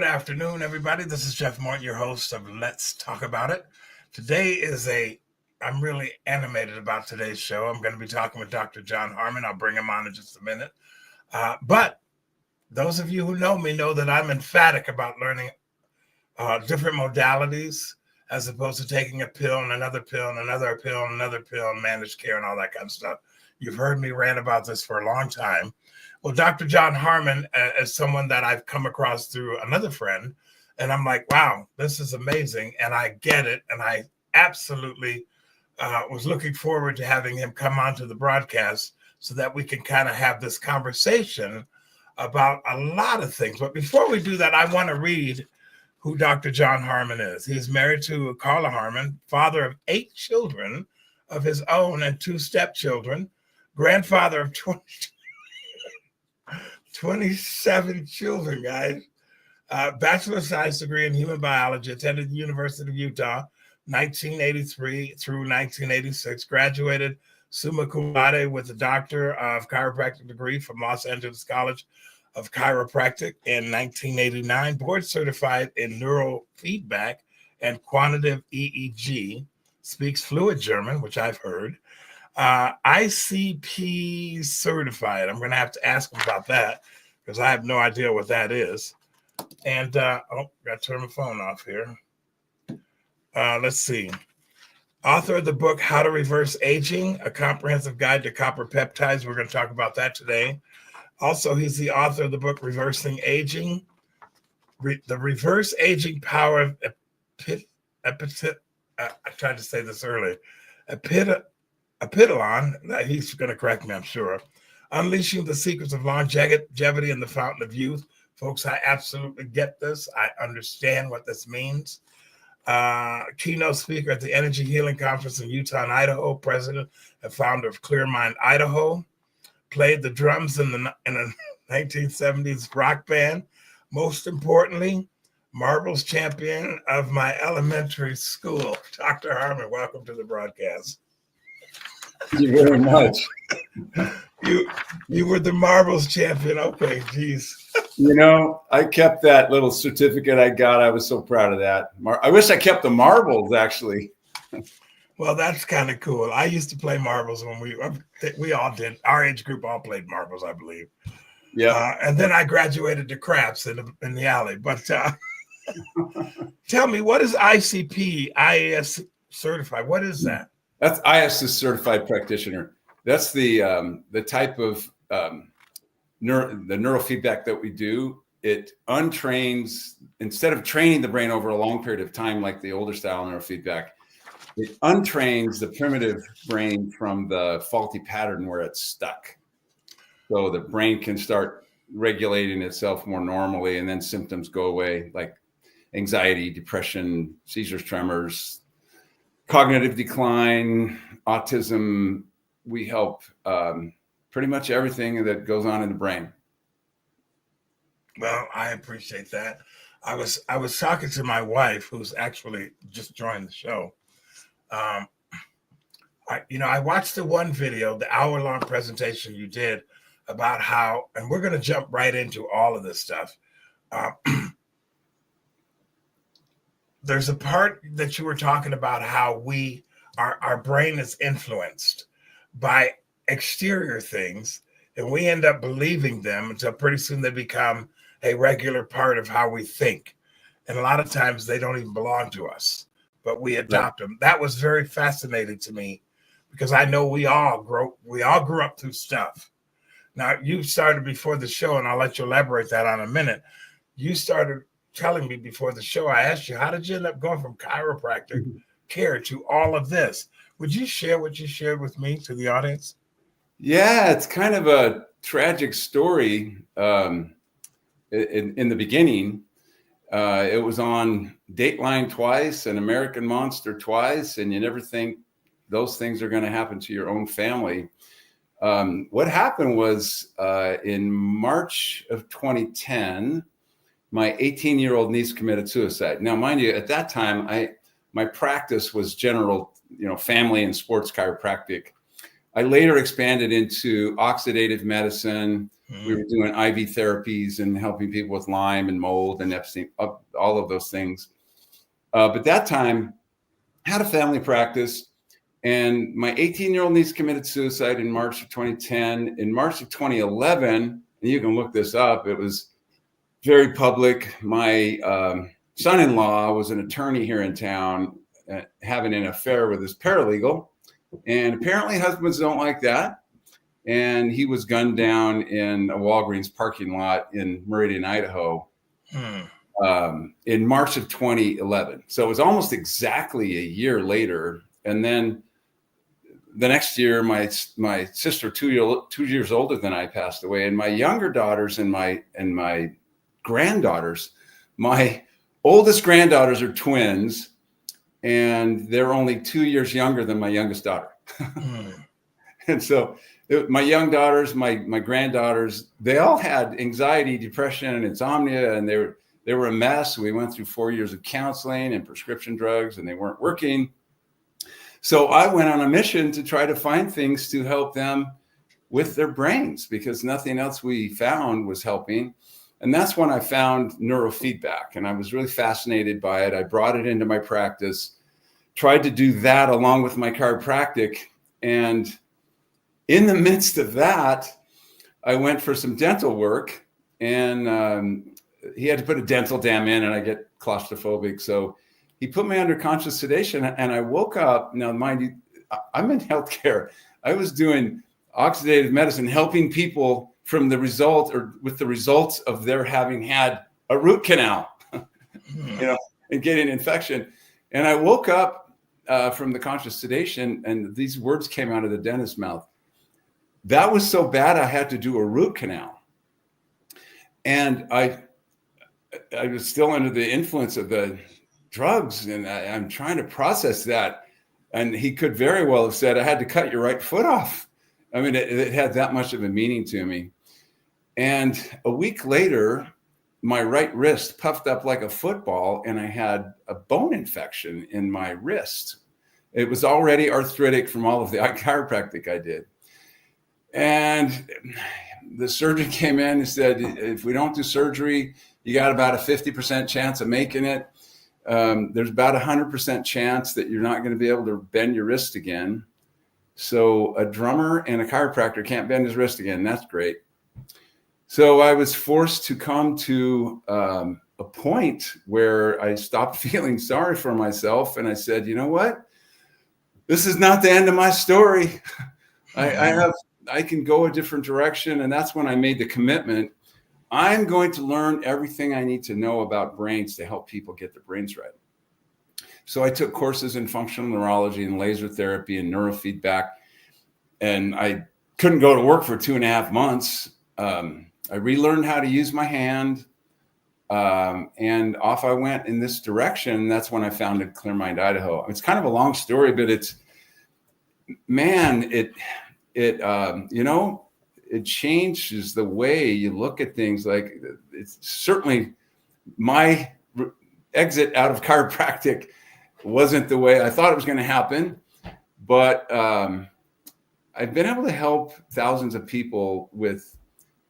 Good afternoon, everybody. This is Jeff Martin, your host of Let's Talk About It. I'm really animated about today's show. I'm going to be talking with Dr. Jon Harmon. I'll bring him on in just a minute. But those of you who know me know that I'm emphatic about learning different modalities as opposed to taking a pill and another pill and another pill and another pill and managed care and all that kind of stuff. You've heard me rant about this for a long time. Well, Dr. Jon Harmon is someone that I've come across through another friend, and I'm like, wow, this is amazing, and I get it, and I absolutely was looking forward to having him come onto the broadcast so that we can kind of have this conversation about a lot of things. But before we do that, I want to read who Dr. Jon Harmon is. He's married to Carla Harmon, father of 8 children of his own and 2 stepchildren, grandfather of 27 children, guys. Bachelor of Science degree in human biology, attended the University of Utah, 1983 through 1986, graduated summa cum laude with a Doctor of Chiropractic degree from Los Angeles College of Chiropractic in 1989, board certified in neurofeedback and quantitative EEG, speaks fluent German, which I've heard, ICP certified. I'm going to have to ask him about that because I have no idea what that is. And, got to turn my phone off here. Let's see. Author of the book, How to Reverse Aging, A Comprehensive Guide to Copper Peptides. We're going to talk about that today. Also, he's the author of the book, Reversing Aging, The Reverse Aging Power of I tried to say this earlier. Epitalon, he's going to correct me, I'm sure. Unleashing the Secrets of Longevity and the Fountain of Youth. Folks, I absolutely get this. I understand what this means. Keynote speaker at the Energy Healing Conference in Utah and Idaho, president and founder of Clear Mind Idaho. Played the drums in a 1970s rock band. Most importantly, marbles champion of my elementary school. Dr. Harmon, welcome to the broadcast. Thank you very much. You were the marbles champion. Okay, geez. You know, I kept that little certificate I got. I was so proud of that. I wish I kept the marbles, actually. Well, that's kind of cool. I used to play marbles when we all did. Our age group all played marbles, I believe. Yeah. And then I graduated to craps in the alley. But tell me, what is ICP, IAS certified? What is that? That's IAS certified practitioner. That's the type of the neurofeedback that we do. It untrains, instead of training the brain over a long period of time like the older style neurofeedback, it untrains the primitive brain from the faulty pattern where it's stuck. So the brain can start regulating itself more normally, and then symptoms go away like anxiety, depression, seizures, tremors, cognitive decline, autism. We help pretty much everything that goes on in the brain. Well, I appreciate that. I was talking to my wife, who's actually just joined the show. I watched the one video, the hour-long presentation you did about how, and we're going to jump right into all of this stuff. There's a part that you were talking about how our brain is influenced by exterior things, and we end up believing them until pretty soon they become a regular part of how we think. And a lot of times they don't even belong to us, but we adopt them. That was very fascinating to me because I know we all grew up through stuff. Now, you started before the show, and I'll let you elaborate that on a minute. You started telling me before the show, I asked you, how did you end up going from chiropractic care to all of this? Would you share what you shared with me to the audience? Yeah, it's kind of a tragic story. In the beginning, it was on Dateline twice and American Monster twice, and you never think those things are going to happen to your own family. What happened was in March of 2010, my 18-year-old niece committed suicide. Now, mind you, at that time, my practice was general, family and sports chiropractic. I later expanded into oxidative medicine, We were doing IV therapies and helping people with Lyme and mold and Epstein, all of those things. But that time, had a family practice, and my 18-year-old niece committed suicide in March of 2010. In March of 2011, and you can look this up, it was very public. My son-in-law was an attorney here in town, having an affair with his paralegal, and apparently husbands don't like that. And he was gunned down in a Walgreens parking lot in Meridian, Idaho, in March of 2011. So it was almost exactly a year later. And then the next year, my sister, 2 years older than I, passed away, and my younger daughters and my granddaughters. My oldest granddaughters are twins, and they're only 2 years younger than my youngest daughter. And so my young daughters, my granddaughters, they all had anxiety, depression, and insomnia, and they were a mess. We went through 4 years of counseling and prescription drugs, and they weren't working. So I went on a mission to try to find things to help them with their brains, because nothing else we found was helping. And that's when I found neurofeedback, and I was really fascinated by it. I brought it into my practice, tried to do that along with my chiropractic. And in the midst of that, I went for some dental work, and he had to put a dental dam in, and I get claustrophobic. So he put me under conscious sedation, and I woke up. Now, mind you, I'm in healthcare. I was doing oxidative medicine, helping people from the result, or with the results of their having had a root canal, and getting infection. And I woke up from the conscious sedation, and these words came out of the dentist's mouth. That was so bad, I had to do a root canal. And I was still under the influence of the drugs, and I'm trying to process that. And he could very well have said, I had to cut your right foot off. I mean, it had that much of a meaning to me. And a week later, my right wrist puffed up like a football, and I had a bone infection in my wrist. It was already arthritic from all of the chiropractic I did. And the surgeon came in and said, if we don't do surgery, you got about a 50% chance of making it. There's about 100% chance that you're not going to be able to bend your wrist again. So a drummer and a chiropractor can't bend his wrist again. That's great. So I was forced to come to a point where I stopped feeling sorry for myself. And I said, you know what? This is not the end of my story. I can go a different direction. And that's when I made the commitment. I'm going to learn everything I need to know about brains to help people get their brains right. So I took courses in functional neurology and laser therapy and neurofeedback. And I couldn't go to work for 2.5 months. I relearned how to use my hand. And off I went in this direction. That's when I founded Clear Mind Idaho. It's kind of a long story, but it changes the way you look at things. Like, it's certainly my exit out of chiropractic wasn't the way I thought it was going to happen, but I've been able to help thousands of people with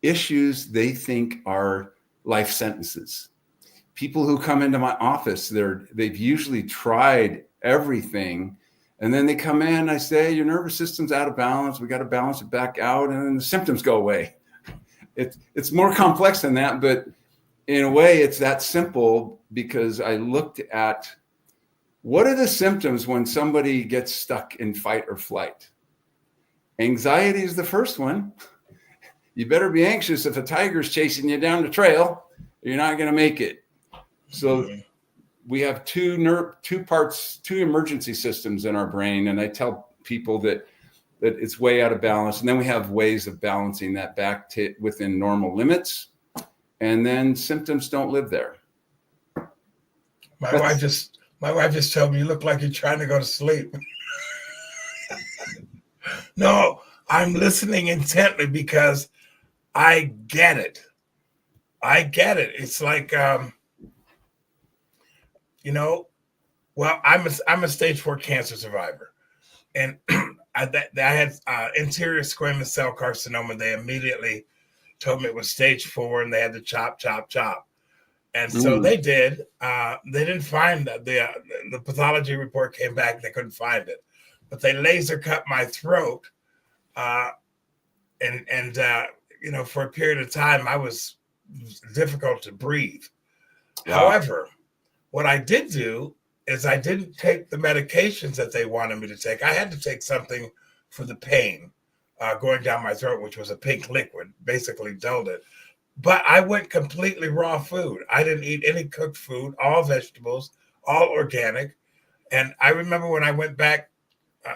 issues they think are life sentences. People who come into my office, they've usually tried everything. And then they come in, I say, your nervous system's out of balance. We got to balance it back out, and then the symptoms go away. It's more complex than that, but in a way it's that simple, because I looked at what are the symptoms when somebody gets stuck in fight or flight. Anxiety is the first one. You better be anxious if a tiger's chasing you down the trail. You're not going to make it. So we have two emergency systems in our brain. And I tell people that it's way out of balance. And then we have ways of balancing that back to within normal limits. And then symptoms don't live there. My wife just told me, you look like you're trying to go to sleep. No, I'm listening intently because I get it. It's like, I'm a stage 4 cancer survivor, and I had anterior squamous cell carcinoma. They immediately told me it was stage 4 and they had to chop. And so they did. They didn't find that. The pathology report came back. They couldn't find it, but they laser cut my throat, and for a period of time, I was difficult to breathe. Wow. However, what I did do is I didn't take the medications that they wanted me to take. I had to take something for the pain going down my throat, which was a pink liquid, basically dulled it. But I went completely raw food. I didn't eat any cooked food, all vegetables, all organic. And I remember when I went back,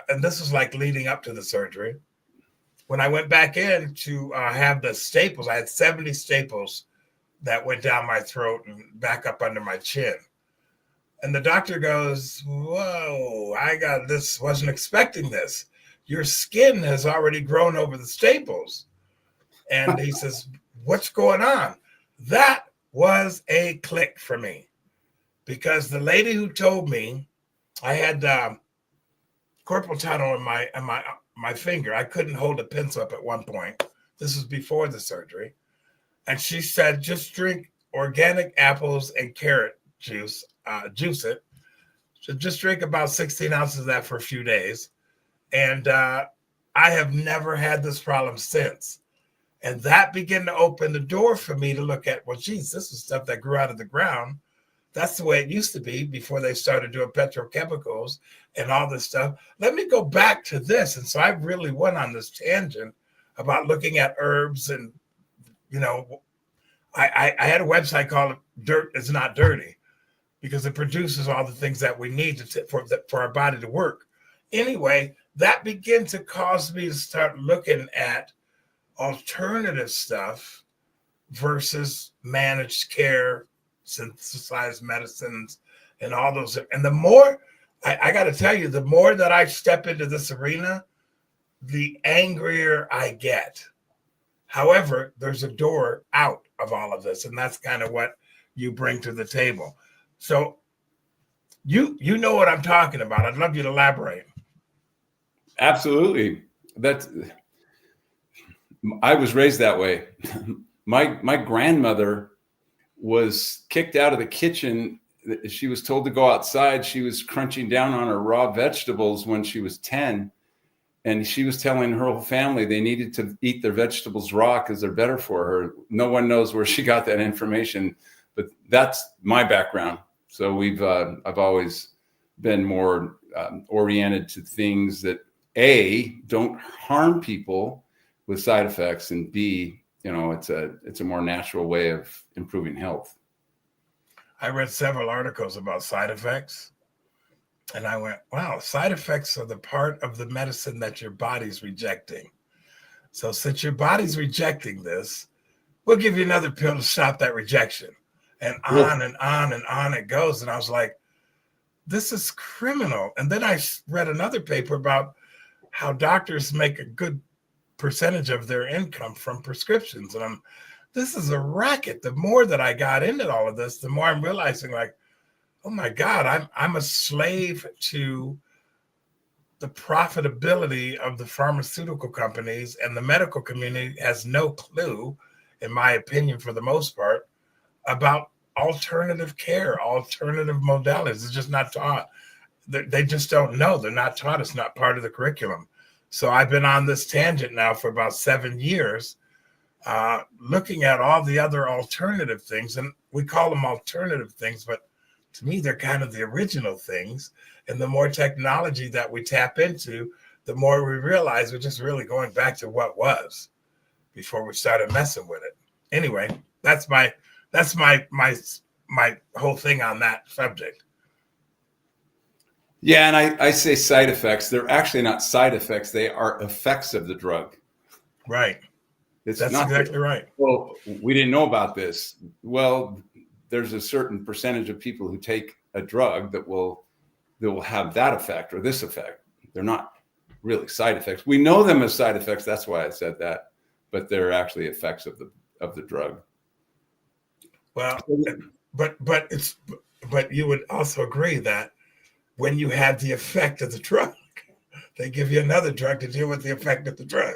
and this was like leading up to the surgery, when I went back in to have the staples, I had 70 staples that went down my throat and back up under my chin. And the doctor goes, whoa, I got this, wasn't expecting this. Your skin has already grown over the staples. And he says, what's going on? That was a click for me, because the lady who told me I had carpal tunnel in my finger. I couldn't hold a pencil up at one point. This was before the surgery. And she said, just drink organic apples and carrot juice, juice it. So just drink about 16 ounces of that for a few days. And I have never had this problem since. And that began to open the door for me to look at, well, geez, this is stuff that grew out of the ground. That's the way it used to be before they started doing petrochemicals and all this stuff. Let me go back to this. And so I really went on this tangent about looking at herbs. And, I had a website called Dirt Is Not Dirty, because it produces all the things that we need for our body to work. Anyway, that began to cause me to start looking at alternative stuff versus managed care, synthesized medicines, and all those. And the more, I got to tell you, the more that I step into this arena, the angrier I get. However, there's a door out of all of this, and that's kind of what you bring to the table. So you know what I'm talking about. I'd love you to elaborate. Absolutely. I was raised that way. My grandmother was kicked out of the kitchen. She was told to go outside. She was crunching down on her raw vegetables when she was 10. And she was telling her whole family they needed to eat their vegetables raw because they're better for her. No one knows where she got that information, but that's my background. So I've always been more oriented to things that A, don't harm people with side effects, and B, it's a more natural way of improving health. I read several articles about side effects, and I went, wow, side effects are the part of the medicine that your body's rejecting. So since your body's rejecting this, we'll give you another pill to stop that rejection. And on and on and on it goes. And I was like, this is criminal. And then I read another paper about how doctors make a good percentage of their income from prescriptions. And this is a racket. The more that I got into all of this, the more I'm realizing, like, oh my God, I'm a slave to the profitability of the pharmaceutical companies, and the medical community has no clue, in my opinion, for the most part, about alternative care, alternative modalities. It's just not taught. They just don't know. They're not taught. It's not part of the curriculum. So I've been on this tangent now for about 7 years, looking at all the other alternative things. And we call them alternative things, but to me, they're kind of the original things. And the more technology that we tap into, the more we realize we're just really going back to what was before we started messing with it. Anyway, that's my whole thing on that subject. Yeah, and I say side effects. They're actually not side effects. They are effects of the drug. Right. That's exactly right. Well, we didn't know about this. Well, there's a certain percentage of people who take a drug that will have that effect or this effect. They're not really side effects. We know them as side effects. That's why I said that, but they're actually effects of the drug. Well, but you would also agree that when you have the effect of the drug, they give you another drug to deal with the effect of the drug.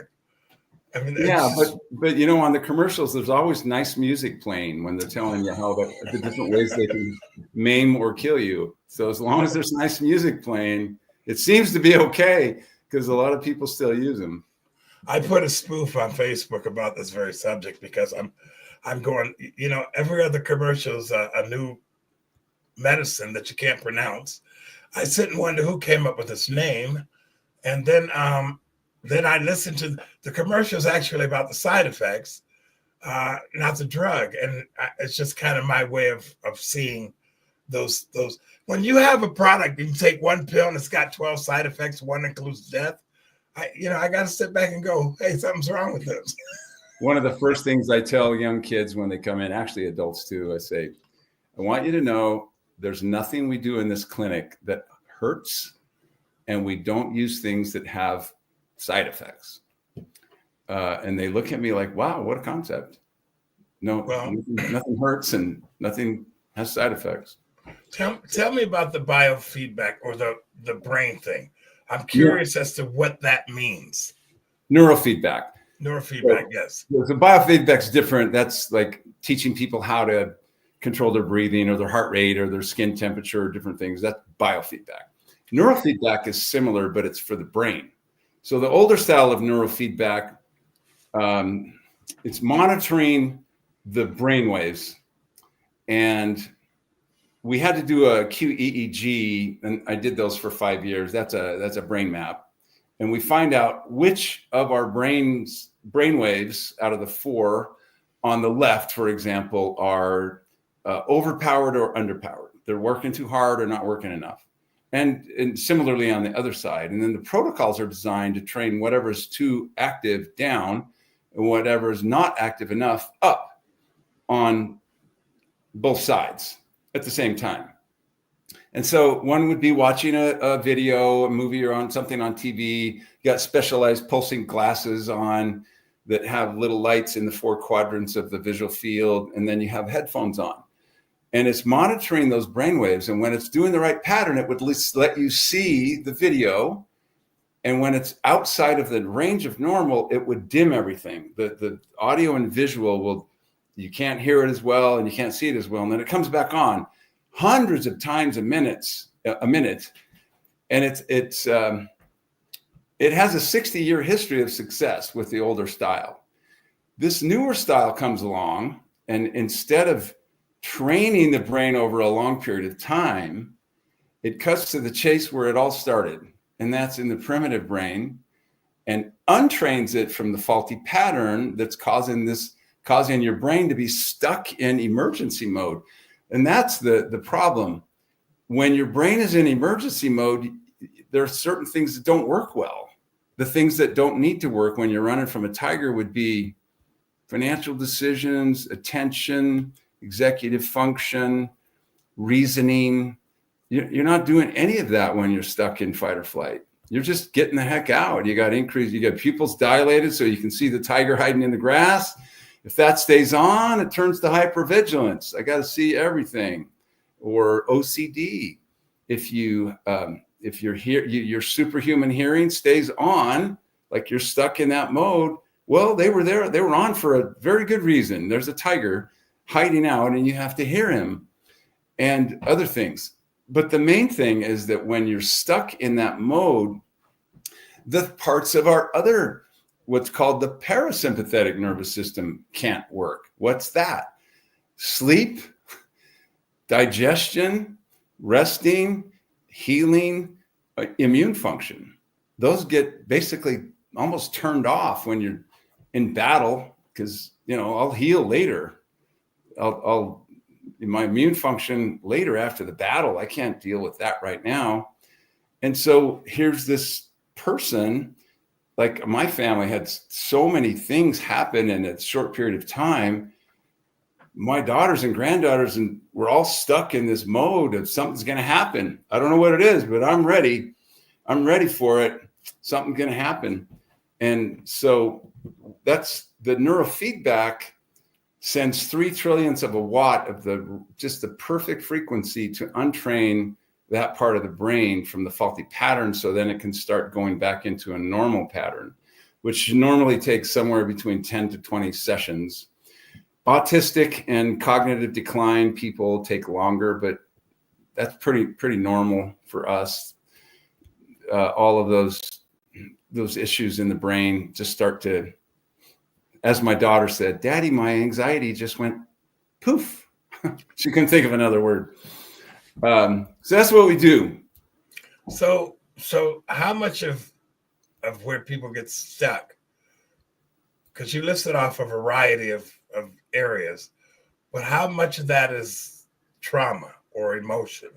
I mean, Yeah, it's but you know, on the commercials, there's always nice music playing when they're telling you how the different ways they can maim or kill you. So as long as there's nice music playing, it seems to be okay because a lot of people still use them. I put a spoof on Facebook about this very subject because I'm going, every other commercial is a new medicine that you can't pronounce. I sit and wonder who came up with this name, and then I listened to the commercials actually about the side effects, not the drug, and it's just kind of my way of seeing those. When you have a product, you can take one pill and it's got 12 side effects. One includes death. I got to sit back and go, hey, something's wrong with this. One of the first things I tell young kids when they come in, actually adults too, I say, I want you to know there's nothing we do in this clinic that hurts, and we don't use things that have side effects. And they look at me like, wow, what a concept. No, Well, nothing hurts and nothing has side effects. tell me about the biofeedback or the brain thing. I'm curious as to what that means. Neurofeedback. Neurofeedback, yes. The biofeedback's different. That's like teaching people how to control their breathing or their heart rate or their skin temperature or different things. That's biofeedback. Neurofeedback is similar, but it's for the brain. So the older style of neurofeedback, it's monitoring the brain waves. And we had to do a QEEG, and I did those for 5 years. That's a brain map. And we find out which of our brain waves out of the 4 on the left, for example, are overpowered or underpowered. They're working too hard or not working enough. And similarly on the other side. And then the protocols are designed to train whatever is too active down and whatever is not active enough up on both sides at the same time. And so one would be watching a video, a movie, or on something on TV. You got specialized pulsing glasses on that have little lights in the 4 quadrants of the visual field. And then you have headphones on. And it's monitoring those brainwaves. And when it's doing the right pattern, it would at least let you see the video. And when it's outside of the range of normal, it would dim everything. The audio and visual you can't hear it as well and you can't see it as well. And then it comes back on hundreds of times a minute. And it has a 60-year history of success with the older style. This newer style comes along, and instead of training the brain over a long period of time, it cuts to the chase where it all started, and that's in the primitive brain, and untrains it from the faulty pattern that's causing your brain to be stuck in emergency mode. And that's the problem. When your brain is in emergency mode, there are certain things that don't work well. The things that don't need to work when you're running from a tiger would be financial decisions, attention, executive function, reasoning. You're not doing any of that when you're stuck in fight or flight. You're just getting the heck out. You got pupils dilated so you can see the tiger hiding in the grass. If that stays on, it turns to hypervigilance. I got to see everything. Or OCD. If your superhuman hearing stays on, like you're stuck in that mode, well, they were there. They were on for a very good reason. There's a tiger hiding out and you have to hear him and other things. But the main thing is that when you're stuck in that mode, the parts of our other, what's called the parasympathetic nervous system, can't work. What's that? Sleep, digestion, resting, healing, immune function. Those get basically almost turned off when you're in battle because, I'll heal later. I'll my immune function later after the battle. I can't deal with that right now. And so here's this person, like my family had so many things happen in a short period of time. My daughters and granddaughters, and we're all stuck in this mode of something's going to happen. I don't know what it is, but I'm ready. I'm ready for it. Something's going to happen. And so that's the neurofeedback sends 3 trillionths of a watt of just the perfect frequency to untrain that part of the brain from the faulty pattern. So then it can start going back into a normal pattern. which normally takes somewhere between 10 to 20 sessions. Autistic and cognitive decline people take longer, but that's pretty normal for us. All of those issues in the brain just start to, as my daughter said, "Daddy, my anxiety just went poof." She couldn't think of another word. So that's what we do. So how much of where people get stuck, because you listed off a variety of areas, but how much of that is trauma or emotion?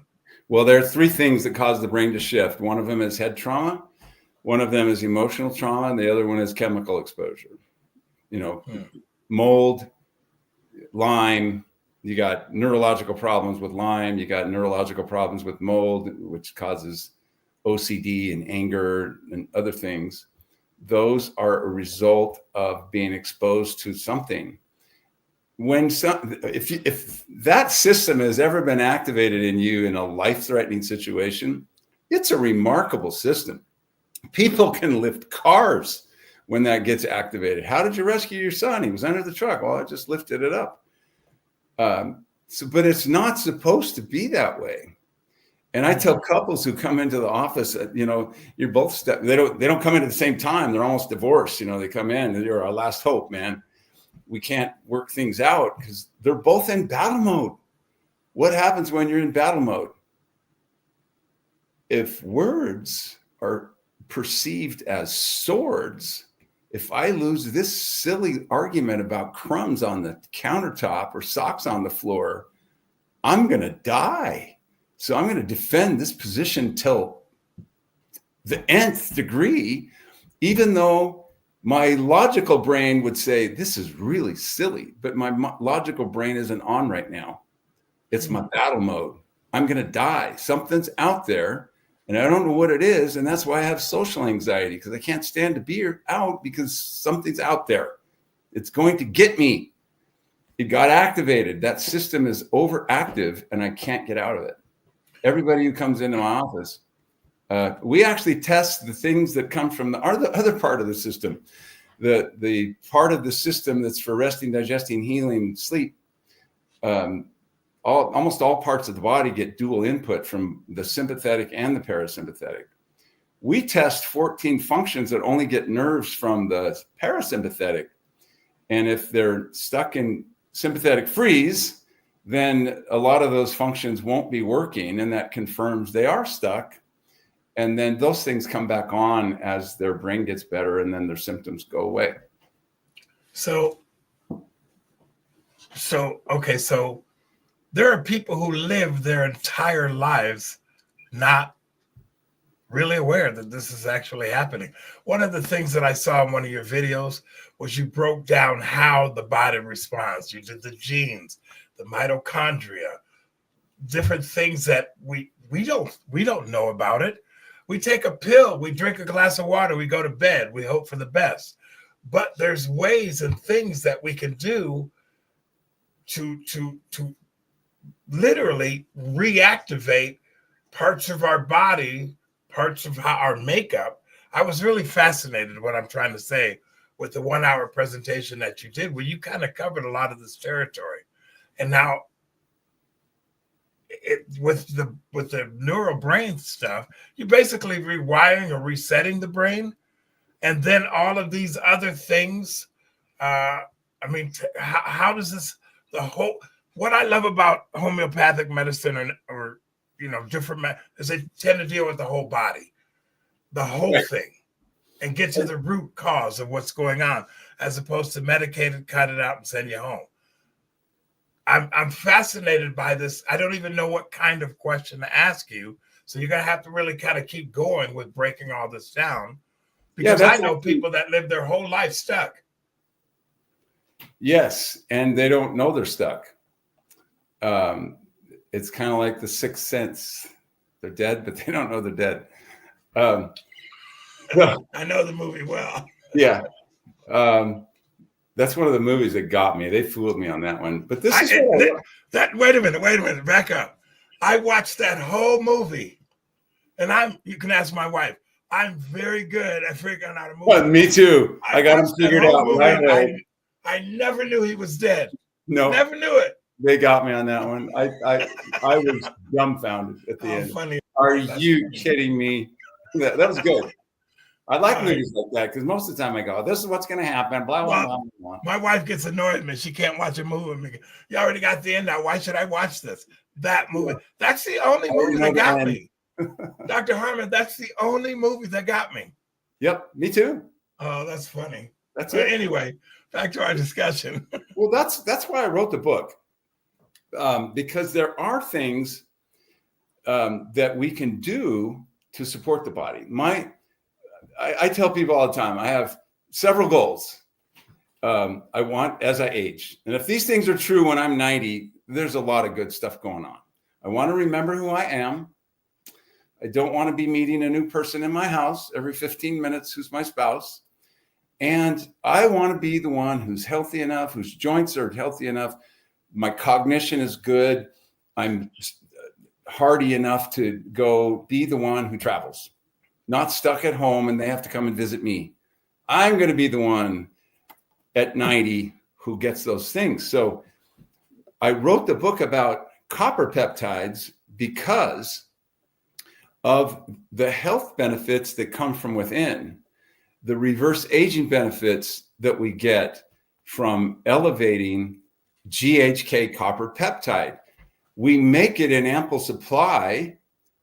Well, there are three things that cause the brain to shift. One of them is head trauma, one of them is emotional trauma, and the other one is chemical exposure. Mold, Lyme. You got neurological problems with Lyme. You got neurological problems with mold, which causes OCD and anger and other things. Those are a result of being exposed to something. If that system has ever been activated in you in a life-threatening situation, it's a remarkable system. People can lift cars when that gets activated. How did you rescue your son? He was under the truck. Well, I just lifted it up. But it's not supposed to be that way. And I tell couples who come into the office, you're both they don't come in at the same time. They're almost divorced. They come in and you're our last hope, man. We can't work things out because they're both in battle mode. What happens when you're in battle mode? If words are perceived as swords, if I lose this silly argument about crumbs on the countertop or socks on the floor, I'm going to die. So I'm going to defend this position till the nth degree, even though my logical brain would say, this is really silly, but my logical brain isn't on right now. It's my battle mode. I'm going to die. Something's out there, and I don't know what it is, and that's why I have social anxiety, because I can't stand to be out because something's out there. It's going to get me. It got activated. That system is overactive, and I can't get out of it. Everybody who comes into my office, we actually test the things that come from the other part of the system, the part of the system that's for resting, digesting, healing, sleep. Almost all parts of the body get dual input from the sympathetic and the parasympathetic. We test 14 functions that only get nerves from the parasympathetic. And if they're stuck in sympathetic freeze, then a lot of those functions won't be working, and that confirms they are stuck. And then those things come back on as their brain gets better, and then their symptoms go away. So there are people who live their entire lives not really aware that this is actually happening. One of the things that I saw in one of your videos was you broke down how the body responds. You did the genes, the mitochondria, different things that we don't know about it. We take a pill, we drink a glass of water, we go to bed, we hope for the best. But there's ways and things that we can do to literally reactivate parts of our body, parts of our makeup. I was really fascinated what I'm trying to say with the 1 hour presentation that you did, where you kind of covered a lot of this territory. And now with the neural brain stuff, you're basically rewiring or resetting the brain. And then all of these other things, how does this, what I love about homeopathic medicine or different is they tend to deal with the whole body, the whole thing, and get to the root cause of what's going on, as opposed to medicate it, cut it out, and send you home. I'm fascinated by this. I don't even know what kind of question to ask you. So you're going to have to really kind of keep going with breaking all this down, because I know people that live their whole life stuck. Yes. And they don't know they're stuck. It's kind of like the Sixth Sense. They're dead, but they don't know they're dead. I know the movie well. Yeah. That's one of the movies that got me. They fooled me on that one. But this is wait a minute, back up. I watched that whole movie, and you can ask my wife. I'm very good at figuring out a movie. Well, me too. I got him watched that figured whole out movie, right away. I never knew he was dead. No, Never knew it. they got me on that one. I was dumbfounded at the end. Funny. Are That's you funny. kidding me? That was good. I like All right. movies like that because most of the time I go, this is what's going to happen, blah, blah, blah, blah. My wife gets annoyed with me. She can't watch a movie with me. You already got the end now. Why should I watch this? That movie. Yeah. That's the only movie that got me. me. Dr. Harmon, that's the only movie that got me. Yep, me too. Oh, that's funny. That's But it. anyway, back to our discussion. Well, that's why I wrote the book, because there are things that we can do to support the body. I tell people all the time, I have several goals I want as I age. And if these things are true when I'm 90, there's a lot of good stuff going on. I want to remember who I am. I don't want to be meeting a new person in my house every 15 minutes who's my spouse. And I want to be the one who's healthy enough, whose joints are healthy enough. My cognition is good. I'm hardy enough to go be the one who travels, not stuck at home and they have to come and visit me. I'm going to be the one at 90 who gets those things. So I wrote the book about copper peptides because of the health benefits that come from within, the reverse aging benefits that we get from elevating GHK copper peptide. We make it in ample supply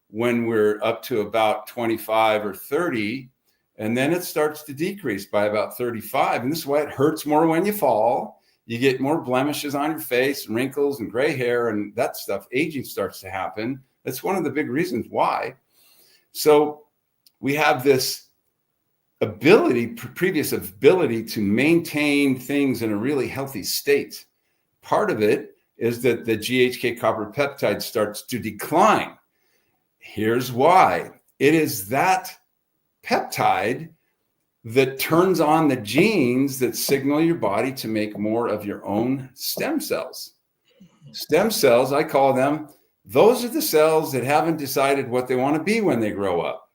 when we're up to about 25 or 30, and then it starts to decrease by about 35. And this is why it hurts more when you fall. You get more blemishes on your face, wrinkles and gray hair and that stuff. Aging starts to happen. That's one of the big reasons why. So we have this previous ability to maintain things in a really healthy state. Part of it is that the GHK copper peptide starts to decline. Here's why. It is that peptide that turns on the genes that signal your body to make more of your own stem cells. Stem cells, I call them, those are the cells that haven't decided what they want to be when they grow up.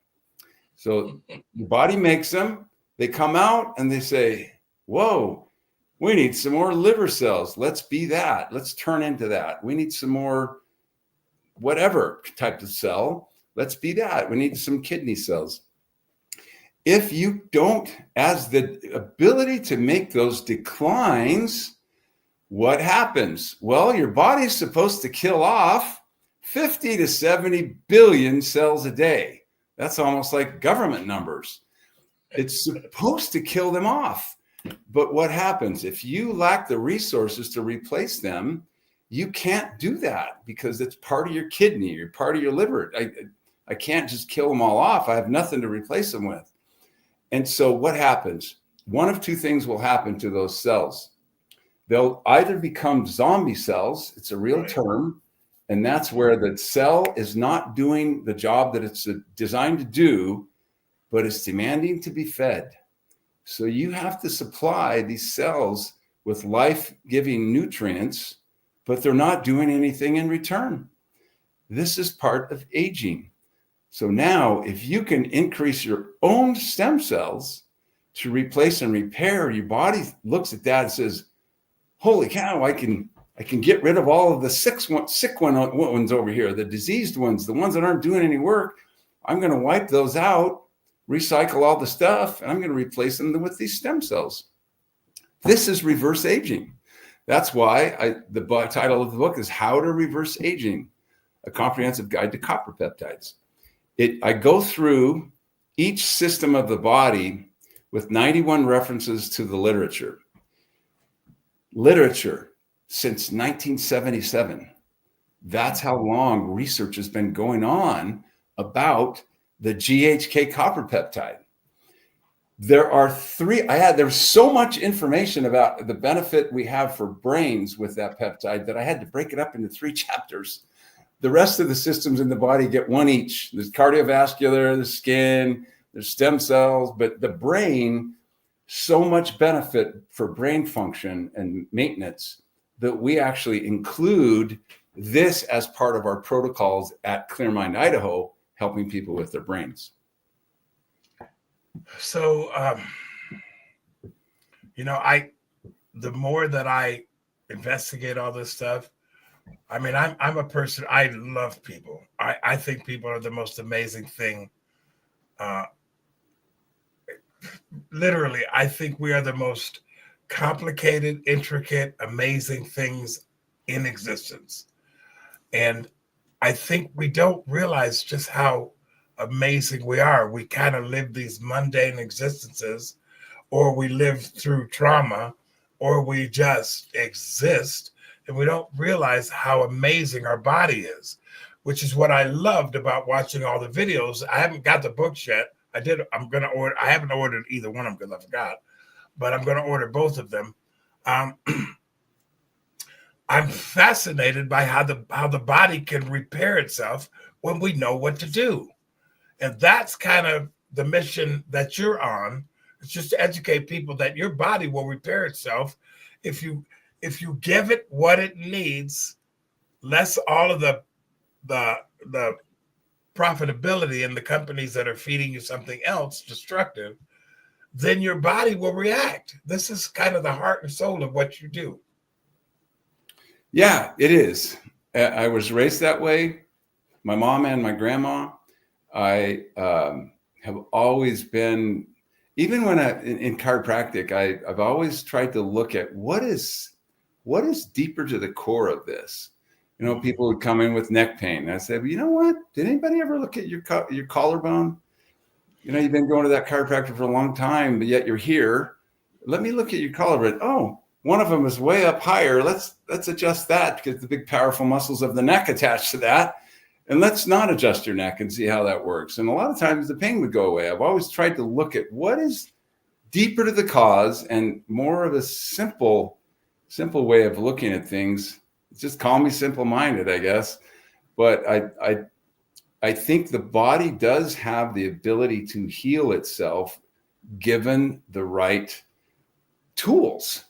So the body makes them, they come out and they say, whoa, we need some more liver cells. Let's be that. Let's turn into that. We need some more whatever type of cell. Let's be that. We need some kidney cells. If you don't, as the ability to make those declines, what happens? Well, your body's supposed to kill off 50 to 70 billion cells a day. That's almost like government numbers. It's supposed to kill them off. But what happens? If you lack the resources to replace them, you can't do that because it's part of your kidney or part of your liver. I can't just kill them all off. I have nothing to replace them with. And so what happens? One of two things will happen to those cells. They'll either become zombie cells. It's a real term. And that's where the cell is not doing the job that it's designed to do, but it's demanding to be fed. So you have to supply these cells with life-giving nutrients, but they're not doing anything in return. This is part of aging. So now if you can increase your own stem cells to replace and repair, your body looks at that and says, holy cow, I can get rid of all of the sick ones over here, the diseased ones, the ones that aren't doing any work. I'm going to wipe those out, recycle all the stuff, and I'm going to replace them with these stem cells. This is reverse aging. That's why the title of the book is How to Reverse Aging, a comprehensive guide to copper peptides. I go through each system of the body with 91 references to the literature. Literature since 1977. That's how long research has been going on about the GHK copper peptide. There's so much information about the benefit we have for brains with that peptide that I had to break it up into 3 chapters. The rest of the systems in the body get one each. There's cardiovascular, the skin, there's stem cells, but the brain, so much benefit for brain function and maintenance that we actually include this as part of our protocols at Clear Mind, Idaho, helping people with their brains. So, the more that I investigate all this stuff, I mean, I'm a person, I love people. I think people are the most amazing thing. Uh, Literally, I think we are the most complicated, intricate, amazing things in existence. And I think we don't realize just how amazing we are. We kind of live these mundane existences, or we live through trauma, or we just exist, and we don't realize how amazing our body is, which is what I loved about watching all the videos. I haven't got the books yet. I'm gonna order. I haven't ordered either one of them because I forgot, but I'm gonna order both of them. Um, I'm fascinated by how the body can repair itself when we know what to do. And that's kind of the mission that you're on. It's just to educate people that your body will repair itself if you give it what it needs, less all of the profitability in the companies that are feeding you something else destructive, then your body will react. This is kind of the heart and soul of what you do. Yeah, it is. I was raised that way. My mom and my grandma. I have always been, even when in chiropractic, I've always tried to look at what is deeper to the core of this. You know, people would come in with neck pain. And I said, well, you know what? Did anybody ever look at your collarbone? You know, you've been going to that chiropractor for a long time, but yet you're here. Let me look at your collarbone. Oh, one of them is way up higher. Let's adjust that because the big powerful muscles of the neck attached to that. And let's not adjust your neck and see how that works. And a lot of times the pain would go away. I've always tried to look at what is deeper to the cause and more of a simple way of looking at things. Just call me simple-minded, I guess. But I think the body does have the ability to heal itself given the right tools.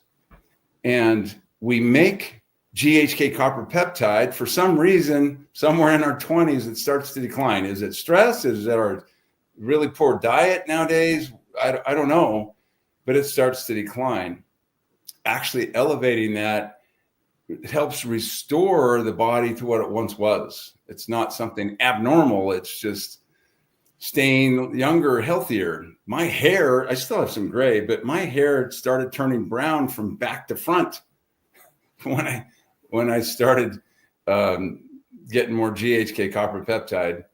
And we make GHK copper peptide for some reason, somewhere in our 20s, it starts to decline. Is it stress? Is it our really poor diet nowadays? I don't know, but it starts to decline. Actually elevating that, it helps restore the body to what it once was. It's not something abnormal. It's just staying younger, healthier. My hair, I still have some gray, but my hair started turning brown from back to front when I started getting more GHK copper peptide.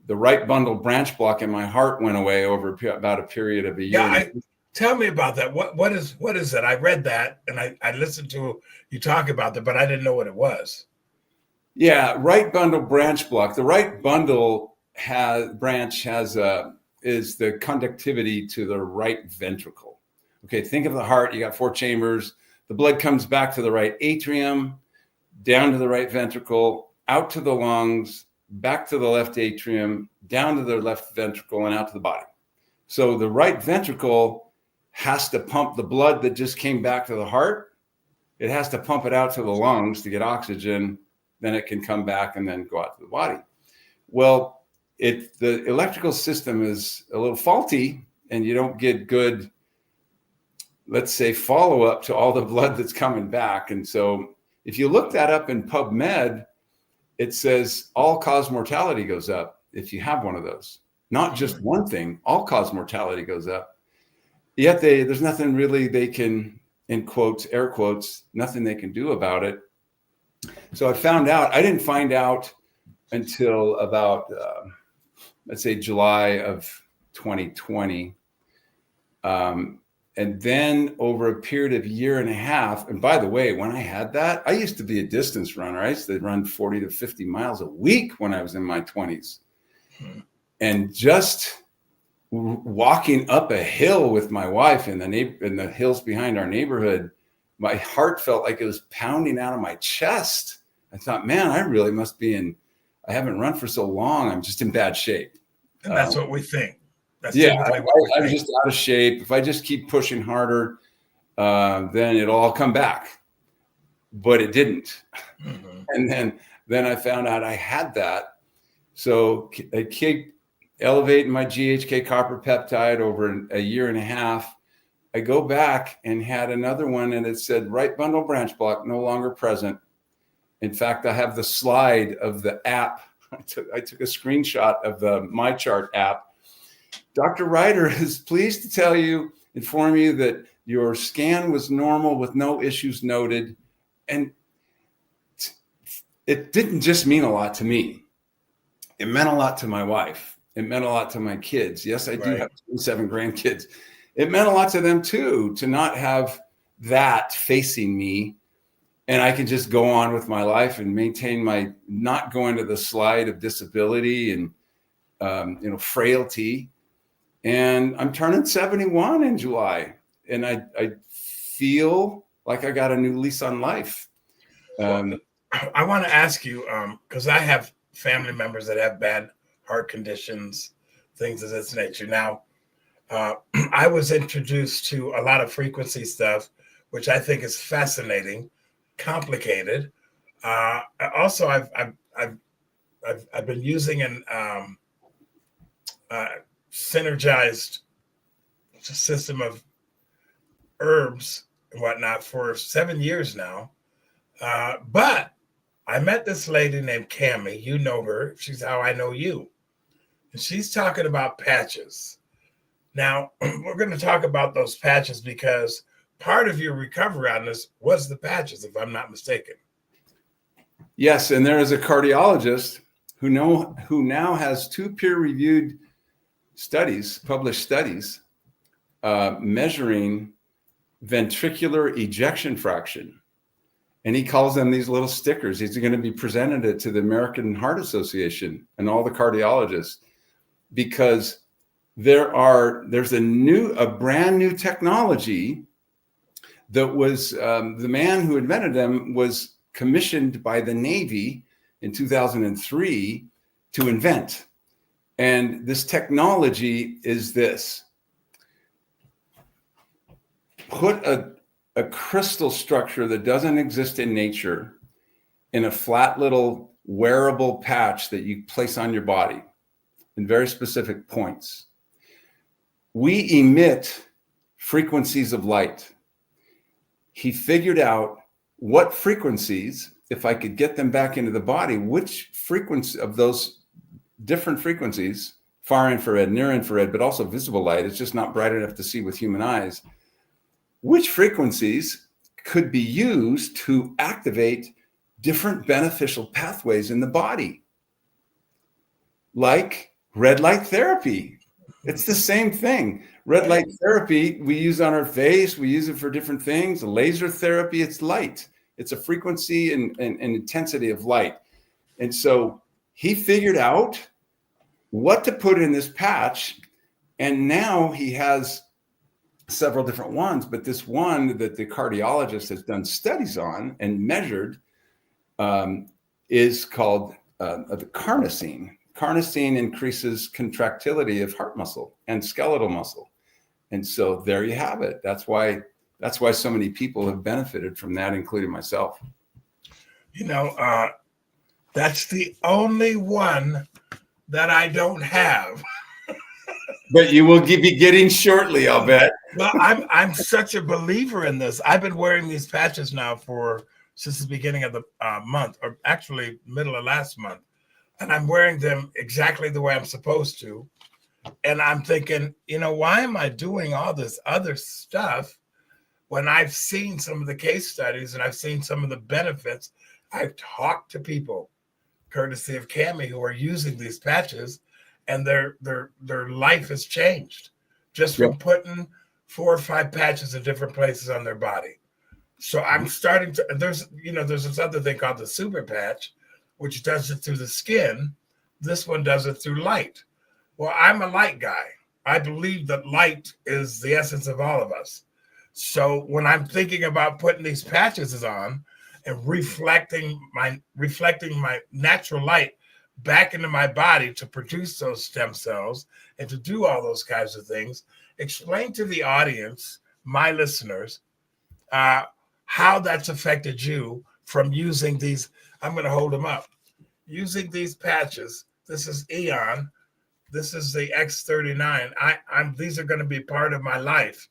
The right bundle branch block in my heart went away over about a period of a year. Yeah, tell me about that. What is it? I read that and I listened to you talk about that, but I didn't know what it was. Yeah, right bundle branch block. The right bundle branch is the conductivity to the right ventricle. Okay, think of the heart. You got 4 chambers. The blood comes back to the right atrium, down to the right ventricle, out to the lungs, back to the left atrium, down to the left ventricle, and out to the body. So the right ventricle has to pump the blood that just came back to the heart. It has to pump it out to the lungs to get oxygen. Then it can come back and then go out to the body. Well, the electrical system is a little faulty and you don't get good, let's say, follow-up to all the blood that's coming back. And so if you look that up in PubMed, it says all-cause mortality goes up if you have one of those. Not just one thing, all-cause mortality goes up. Yet there's nothing really they can, in quotes, air quotes, nothing they can do about it. So I didn't find out until about, let's say, July of 2020. And then over a period of a year and a half, and by the way, when I had that, I used to be a distance runner. I used to run 40 to 50 miles a week when I was in my 20s. And just walking up a hill with my wife in the hills behind our neighborhood, my heart felt like it was pounding out of my chest. I thought, man, I really must be I haven't run for so long. I'm just in bad shape. And that's what we think. That's I was just out of shape. If I just keep pushing harder, then it'll all come back. But it didn't. Mm-hmm. And then I found out I had that. So I keep elevating my GHK copper peptide over a year and a half. I go back and had another one, and it said right bundle branch block no longer present. In fact, I have the slide of the app. I took a screenshot of the MyChart app. Dr. Ryder is pleased to inform you that your scan was normal with no issues noted. And it didn't just mean a lot to me. It meant a lot to my wife. It meant a lot to my kids. Yes, I do have 7 grandkids. It meant a lot to them too, to not have that facing me. And I can just go on with my life and maintain my, not going to the slide of disability and, frailty. And I'm turning 71 in July. And I feel like I got a new lease on life. I want to ask you, because I have family members that have bad heart conditions, things of this nature. Now, I was introduced to a lot of frequency stuff, which I think is fascinating, complicated. Also, I've been using an synergized system of herbs and whatnot for 7 years now. But I met this lady named Cammie. You know her. She's how I know you. And she's talking about patches. Now, we're going to talk about those patches because part of your recovery on this was the patches, if I'm not mistaken. Yes, and there is a cardiologist who now has 2 peer-reviewed studies, published studies, measuring ventricular ejection fraction. And he calls them these little stickers. He's going to be presented it to the American Heart Association and all the cardiologists, because there's a brand new technology that was the man who invented them was commissioned by the Navy in 2003 to invent. And this technology is this: put a crystal structure that doesn't exist in nature in a flat little wearable patch that you place on your body in very specific points. We emit frequencies of light. He figured out what frequencies, if I could get them back into the body, which frequency of those different frequencies, far infrared, near infrared, but also visible light, it's just not bright enough to see with human eyes, which frequencies could be used to activate different beneficial pathways in the body, like red light therapy. It's the same thing. Red light therapy we use on our face. We use it for different things. Laser therapy, it's light. It's a frequency and intensity of light. And so he figured out what to put in this patch. And now he has several different ones, but this one that the cardiologist has done studies on and measured is called the carnosine. Carnosine increases contractility of heart muscle and skeletal muscle. And so there you have it. That's why so many people have benefited from that, including myself. That's the only one that I don't have. But you will be getting shortly, I'll bet. Well, I'm such a believer in this. I've been wearing these patches now since the beginning of the month, or actually middle of last month. And I'm wearing them exactly the way I'm supposed to. And I'm thinking, why am I doing all this other stuff when I've seen some of the case studies and I've seen some of the benefits? I've talked to people, courtesy of Cammie, who are using these patches, and their life has changed just from putting 4 or 5 patches in different places on their body. So I'm starting to, there's this other thing called the super patch, which does it through the skin. This one does it through light. Well, I'm a light guy. I believe that light is the essence of all of us. So when I'm thinking about putting these patches on and reflecting my natural light back into my body to produce those stem cells and to do all those kinds of things, explain to the audience, my listeners, how that's affected you from using these. I'm going to hold them up. Using these patches. This is Eon. This is the X39. These are going to be part of my life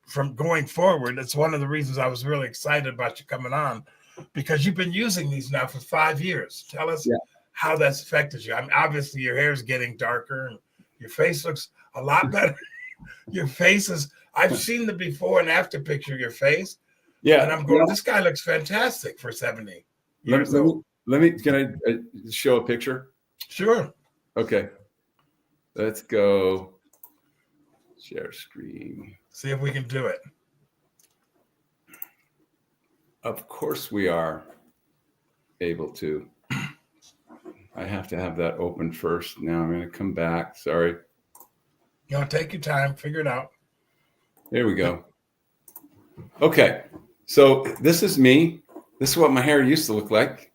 from going forward. It's one of the reasons I was really excited about you coming on, because you've been using these now for 5 years. Tell us how that's affected you. I mean, obviously your hair is getting darker and your face looks a lot better. Your face is, I've seen the before and after picture of your face. Yeah. And I'm going, this guy looks fantastic for 70 years old. Can I show a picture? Sure. Okay. Let's go share screen. See if we can do it. Of course we are able to. I have to have that open first. Now I'm going to come back. Sorry. No, take your time. Figure it out. There we go. Okay. So this is me. This is what my hair used to look like.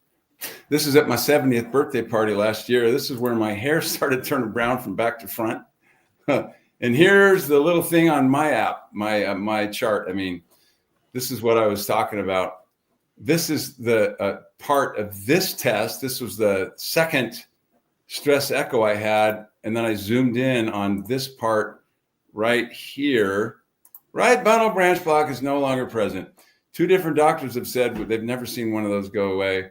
This is at my 70th birthday party last year. This is where my hair started turning brown from back to front. And here's the little thing on my app, my chart. I mean, this is what I was talking about. This is the part of this test. This was the second stress echo I had. And then I zoomed in on this part right here. Right bundle branch block is no longer present. 2 different doctors have said they've never seen one of those go away.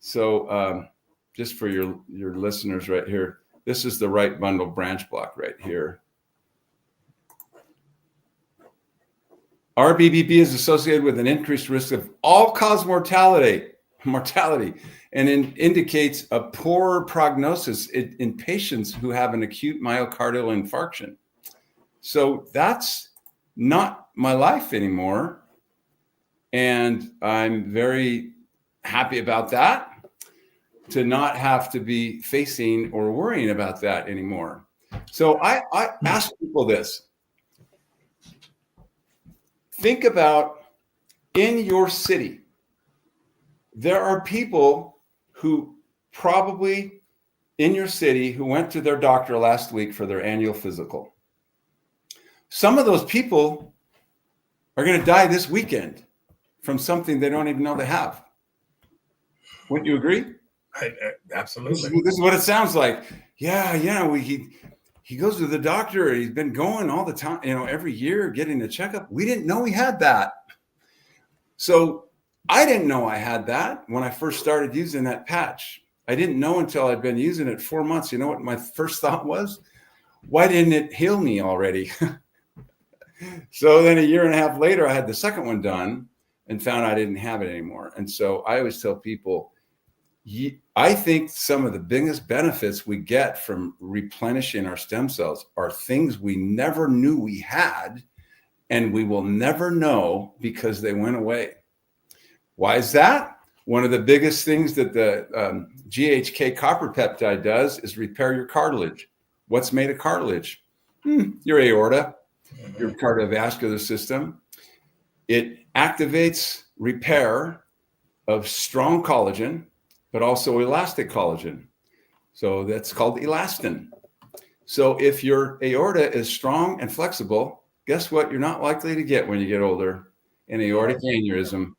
So just for your listeners right here, this is the right bundle branch block right here. RBBP is associated with an increased risk of all-cause mortality, and indicates a poorer prognosis in patients who have an acute myocardial infarction. So that's not my life anymore. And I'm very happy about that, to not have to be facing or worrying about that anymore. So I ask people this. Think about, in your city, there are people who probably in your city who went to their doctor last week for their annual physical. Some of those people are going to die this weekend from something they don't even know they have. Wouldn't you agree? Absolutely. This is what it sounds like. Yeah. He goes to the doctor. He's been going all the time, every year getting a checkup. We didn't know he had that. So I didn't know I had that when I first started using that patch. I didn't know until I'd been using it 4 months. You know what my first thought was? Why didn't it heal me already? So then a year and a half later, I had the second one done and found I didn't have it anymore. And so I always tell people, I think some of the biggest benefits we get from replenishing our stem cells are things we never knew we had, and we will never know because they went away. Why is that? One of the biggest things that the GHK copper peptide does is repair your cartilage. What's made of cartilage? Your aorta, your cardiovascular system. It activates repair of strong collagen, but also elastic collagen. So that's called elastin. So if your aorta is strong and flexible, guess what? You're not likely to get when you get older, an aortic aneurysm.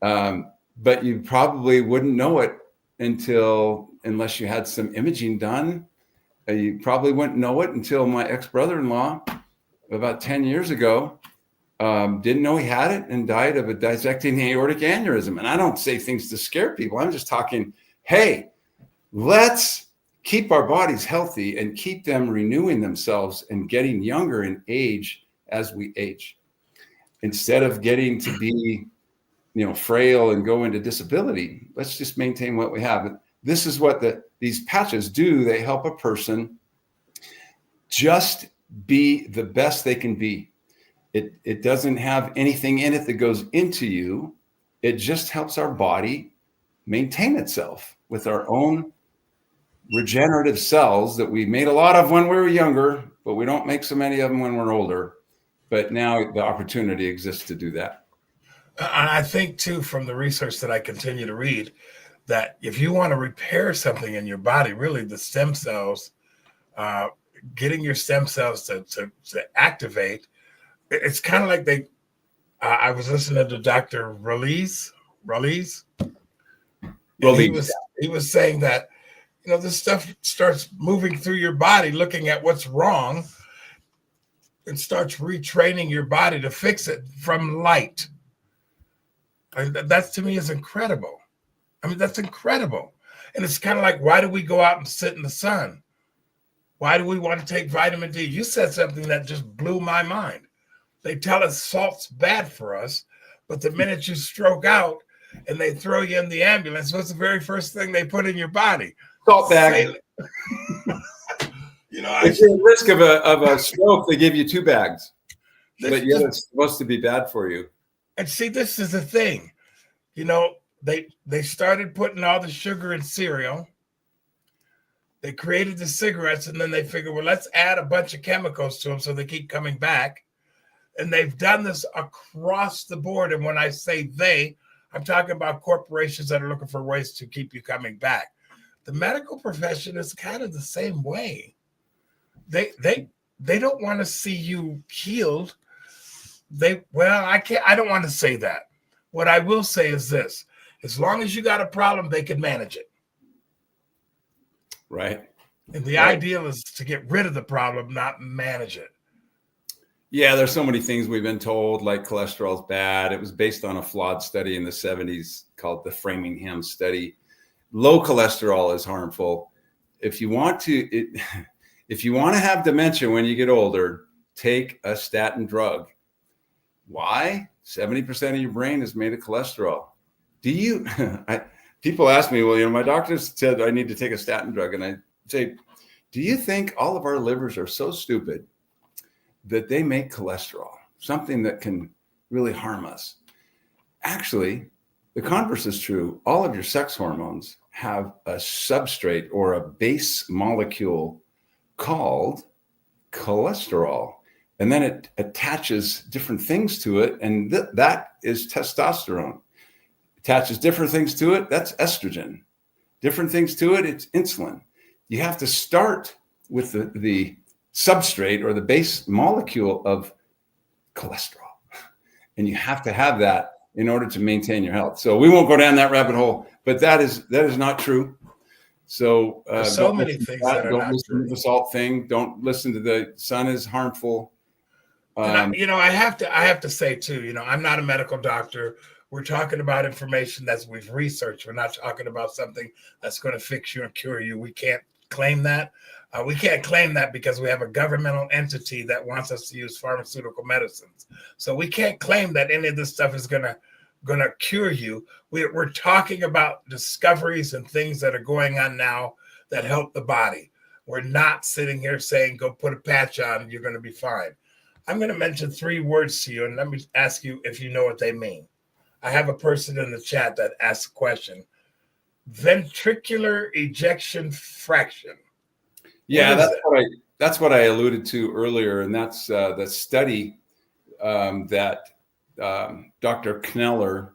But you probably wouldn't know it unless you had some imaging done. You probably wouldn't know it until my ex-brother-in-law about 10 years ago didn't know he had it and died of a dissecting aortic aneurysm. And I don't say things to scare people. I'm just talking, hey, let's keep our bodies healthy and keep them renewing themselves and getting younger in age as we age. Instead of getting to be, frail and go into disability, let's just maintain what we have. This is what these patches do. They help a person just be the best they can be. It doesn't have anything in it that goes into you. It just helps our body maintain itself with our own regenerative cells that we made a lot of when we were younger, but we don't make so many of them when we're older. But now the opportunity exists to do that. I think, too, from the research that I continue to read, that if you want to repair something in your body, really the stem cells, getting your stem cells to activate, it's kind of like I was listening to Dr. Raleigh. He was saying that, this stuff starts moving through your body, looking at what's wrong, and starts retraining your body to fix it from light. And that to me is incredible. I mean, that's incredible. And it's kind of like, why do we go out and sit in the sun? Why do we want to take vitamin D? You said something that just blew my mind. They tell us salt's bad for us, but the minute you stroke out and they throw you in the ambulance, what's the very first thing they put in your body? Salt bag. If you're at risk of a stroke, they give you 2 bags. But yet it's supposed to be bad for you. And see, this is the thing. They started putting all the sugar in cereal. They created the cigarettes, and then they figured, well, let's add a bunch of chemicals to them so they keep coming back. And they've done this across the board. And when I say they, I'm talking about corporations that are looking for ways to keep you coming back. The medical profession is kind of the same way. They don't want to see you healed. I don't want to say that. What I will say is this: as long as you got a problem, they can manage it. Right. And the ideal is to get rid of the problem, not manage it. Yeah, there's so many things we've been told, like cholesterol is bad. It was based on a flawed study in the 70s called the Framingham study. Low cholesterol is harmful. If you want to have dementia when you get older, take a statin drug. Why? 70% of your brain is made of cholesterol. People ask me, well, my doctor said I need to take a statin drug. And I say, do you think all of our livers are so stupid that they make cholesterol, something that can really harm us? Actually, the converse is true. All of your sex hormones have a substrate or a base molecule called cholesterol. And then it attaches different things to it. And that is testosterone. Attaches different things to it. That's estrogen. Different things to it. It's insulin. You have to start with the substrate or the base molecule of cholesterol. And you have to have that in order to maintain your health. So we won't go down that rabbit hole, but that is not true. So so many things that are don't not listen true. to the salt thing. Don't listen to the sun is harmful. And I have to say too, I'm not a medical doctor. We're talking about information that we've researched. We're not talking about something that's going to fix you and cure you. We can't claim that. We can't claim that because we have a governmental entity that wants us to use pharmaceutical medicines. So we can't claim that any of this stuff is gonna cure you. We're talking about discoveries and things that are going on now that help the body. We're not sitting here saying, go put a patch on and you're going to be fine. I'm going to mention 3 words to you, and let me ask you if you know what they mean. I have a person in the chat that asked a question. Ventricular ejection fraction. Yeah, that's what I alluded to earlier, and that's the study that Dr. Kneller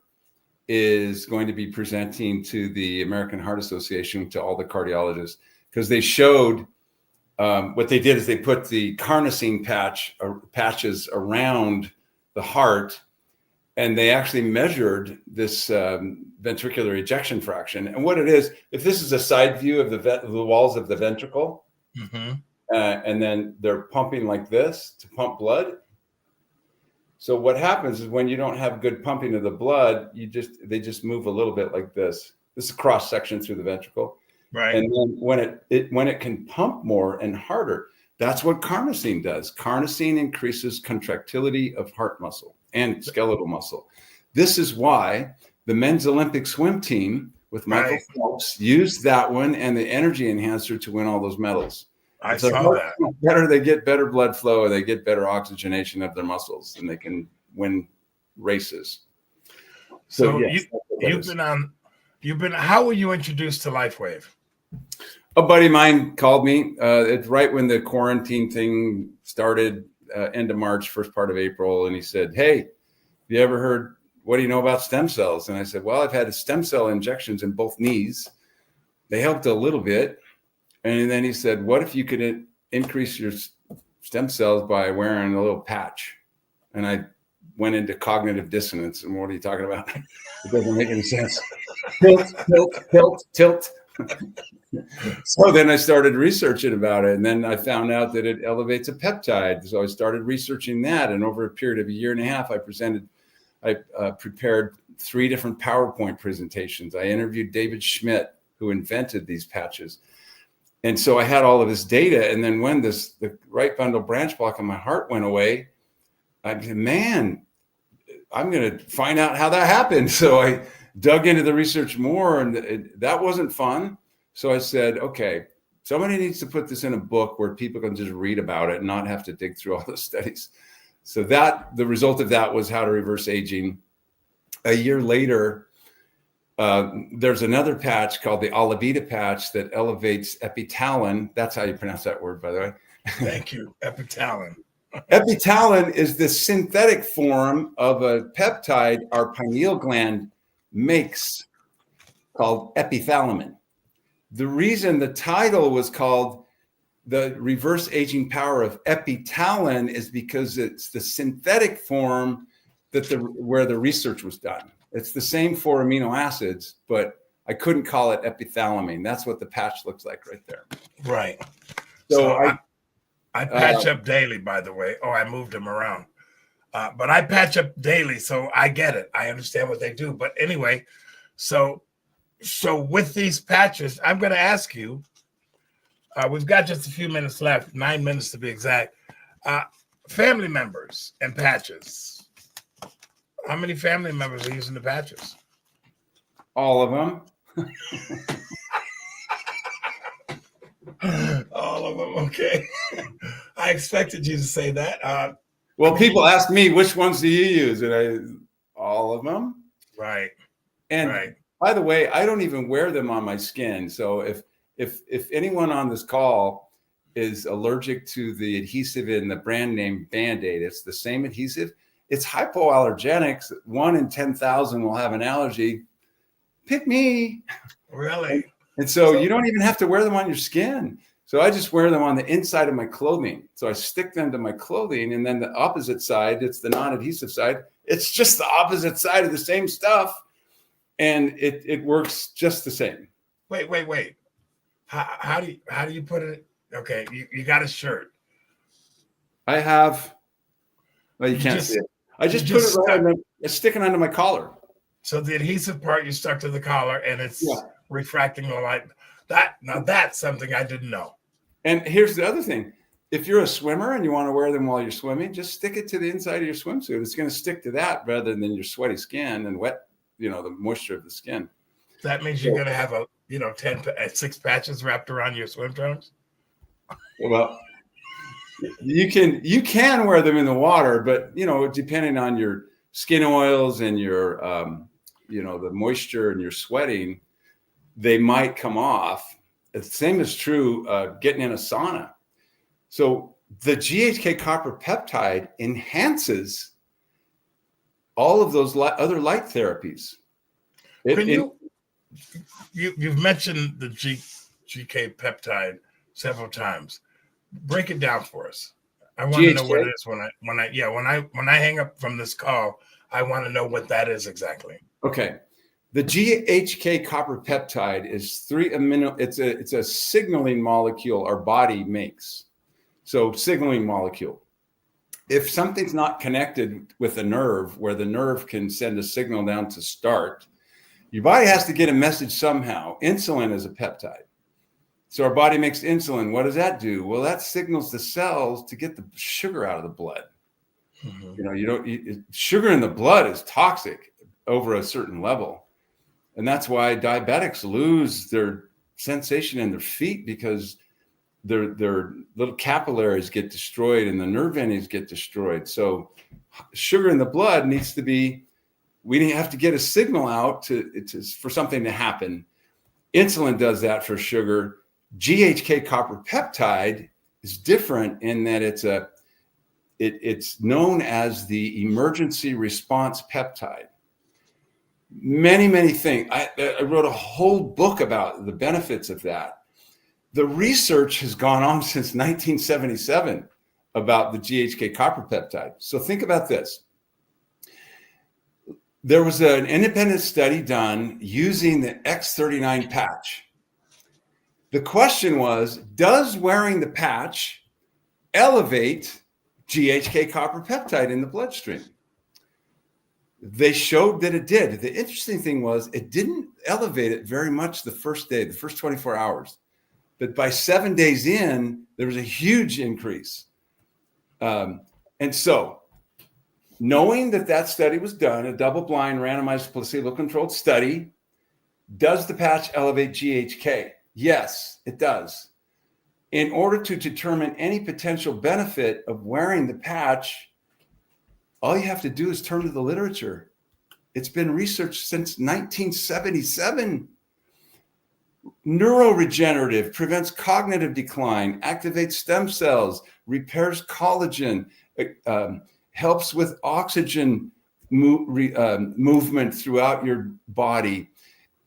is going to be presenting to the American Heart Association, to all the cardiologists, because they showed what they did is they put the carnosine patches around the heart, and they actually measured this ventricular ejection fraction. And what it is, if this is a side view of the walls of the ventricle, and then they're pumping like this to pump blood. So what happens is when you don't have good pumping of the blood, they just move a little bit like this. This is a cross section through the ventricle. Right. And then when it can pump more and harder, that's what carnosine does. Carnosine increases contractility of heart muscle and skeletal muscle. This is why the men's Olympic swim team with Michael Phelps used that one and the energy enhancer to win all those medals. I saw that. Better, they get better blood flow, they get better oxygenation of their muscles, and they can win races. So yes, how were you introduced to LifeWave? A buddy of mine called me. It's right when the quarantine thing started, end of March, first part of April. And he said, hey, have you ever heard, what do you know about stem cells? And I said, well, I've had stem cell injections in both knees. They helped a little bit. And then he said, what if you could increase your stem cells by wearing a little patch? And I went into cognitive dissonance. And what are you talking about? It doesn't make any sense. Tilt, tilt, tilt, tilt. So then I started researching about it, and then I found out that it elevates a peptide. So I started researching that, and over a period of a year and a half, I prepared 3 different PowerPoint presentations. I interviewed David Schmidt, who invented these patches. And so I had all of this data. And then when the right bundle branch block on my heart went away, I said, man, I'm going to find out how that happened. So I dug into the research more, and that wasn't fun. So I said, okay, somebody needs to put this in a book where people can just read about it and not have to dig through all the studies. So the result of that was How to Reverse Aging. A year later, there's another patch called the Olivita patch that elevates Epitalon. That's how you pronounce that word, by the way. Thank you, Epitalon. Epitalon is the synthetic form of a peptide our pineal gland makes called epithalamin. The reason the title was called the reverse aging power of Epitalon is because it's the synthetic form where the research was done. It's the same 4 amino acids, but I couldn't call it epithalamine. That's what the patch looks like right there. Right. So I patch up daily, by the way. Oh, I moved them around. But I patch up daily, so I get it. I understand what they do. But anyway, so with these patches, I'm going to ask you, we've got just a few minutes left, 9 minutes to be exact. Family members and patches. How many family members are using the patches? All of them. All of them. Okay. I expected you to say that. Well, people ask me, which ones do you use? And all of them. Right. And right. By the way, I don't even wear them on my skin. So if anyone on this call is allergic to the adhesive in the brand name Band-Aid, it's the same adhesive. It's hypoallergenic. 1 in 10,000 will have an allergy. Pick me. Really? And so you don't even have to wear them on your skin. So I just wear them on the inside of my clothing. So I stick them to my clothing, and then the opposite side, it's the non-adhesive side. It's just the opposite side of the same stuff. And it works just the same. Wait. How do you put it? Okay, you got a shirt. I have. Well, you can't see it. I just put it right. It's sticking under my collar. So the adhesive part you stuck to the collar, and it's refracting the light. That's something I didn't know. And here's the other thing: if you're a swimmer and you want to wear them while you're swimming, just stick it to the inside of your swimsuit. It's going to stick to that rather than your sweaty skin and wet. The moisture of the skin. That means you're going to have 6 patches wrapped around your swim trunks. Well, you can wear them in the water, but depending on your skin oils and your the moisture and your sweating, they might come off. The same is true getting in a sauna. So the GHK copper peptide enhances all of those other light therapies. You've mentioned the GK peptide several times. Break it down for us. I want to know what it is when I hang up from this call. I want to know what that is exactly. Okay, the GHK copper peptide is 3 amino. It's a signaling molecule our body makes. So signaling molecule. If something's not connected with a nerve where the nerve can send a signal down to start, your body has to get a message somehow. Insulin is a peptide. So our body makes insulin. What does that do? Well, that signals the cells to get the sugar out of the blood. Mm-hmm. Sugar in the blood is toxic over a certain level. And that's why diabetics lose their sensation in their feet, because their little capillaries get destroyed and the nerve endings get destroyed. So sugar in the blood needs to be, we have to get a signal out for something to happen. Insulin does that for sugar. GHK copper peptide is different in that it's known as the emergency response peptide. Many things. I wrote a whole book about the benefits of that. The research has gone on since 1977 about the GHK copper peptide. So think about this. There was an independent study done using the X39 patch. The question was, does wearing the patch elevate GHK copper peptide in the bloodstream? They showed that it did. The interesting thing was it didn't elevate it very much the first day, the first 24 hours. But by 7 days in, there was a huge increase. And so knowing that that study was done, a double-blind randomized placebo-controlled study, does the patch elevate GHK? Yes, it does. In order to determine any potential benefit of wearing the patch, all you have to do is turn to the literature. It's been researched since 1977. Neuroregenerative, prevents cognitive decline, activates stem cells, repairs collagen, helps with oxygen movement throughout your body,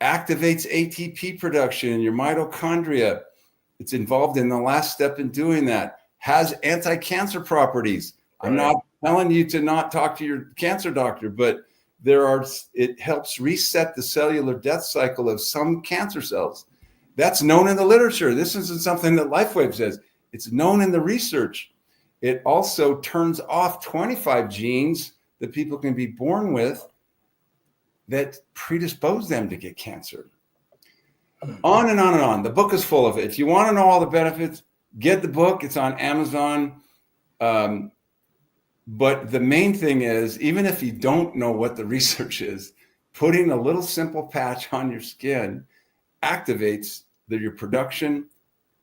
activates ATP production in your mitochondria. It's involved in the last step in doing that, has anti-cancer properties. Right. I'm not telling you to not talk to your cancer doctor, but it helps reset the cellular death cycle of some cancer cells. That's known in the literature. This isn't something that LifeWave says. It's known in the research. It also turns off 25 genes that people can be born with that predispose them to get cancer. On and on and on. The book is full of it. If you want to know all the benefits, get the book. It's on Amazon. But the main thing is, even if you don't know what the research is, putting a little simple patch on your skin activates your production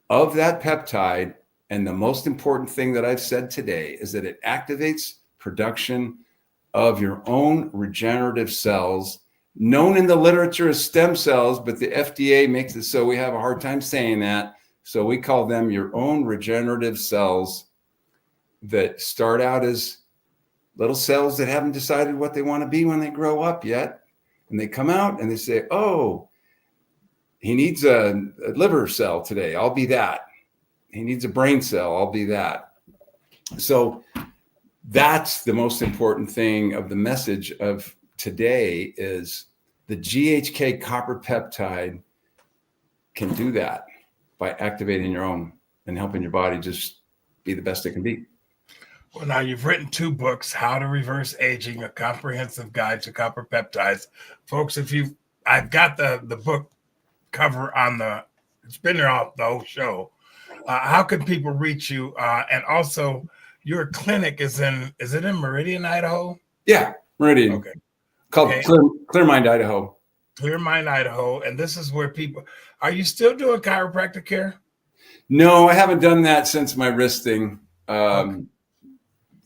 of that peptide. And the most important thing that I've said today is that it activates production of your own regenerative cells, known in the literature as stem cells, but the FDA makes it so we have a hard time saying that. So we call them your own regenerative cells that start out as little cells that haven't decided what they want to be when they grow up yet. And they come out and they say, oh, he needs a liver cell today. I'll be that. He needs a brain cell. I'll be that. So that's the most important thing of the message of today is the GHK copper peptide can do that by activating your own and helping your body just be the best it can be. Well, now you've written 2 books, How to Reverse Aging, A Comprehensive Guide to Copper Peptides. Folks, I've got the book cover on it's been there all the whole show. How can people reach you? And also your clinic is it in Meridian, Idaho? Yeah, Meridian. Okay. Called Clear Mind, Idaho. Clear Mind, Idaho. And this is where are you still doing chiropractic care? No, I haven't done that since my wrist thing. Okay.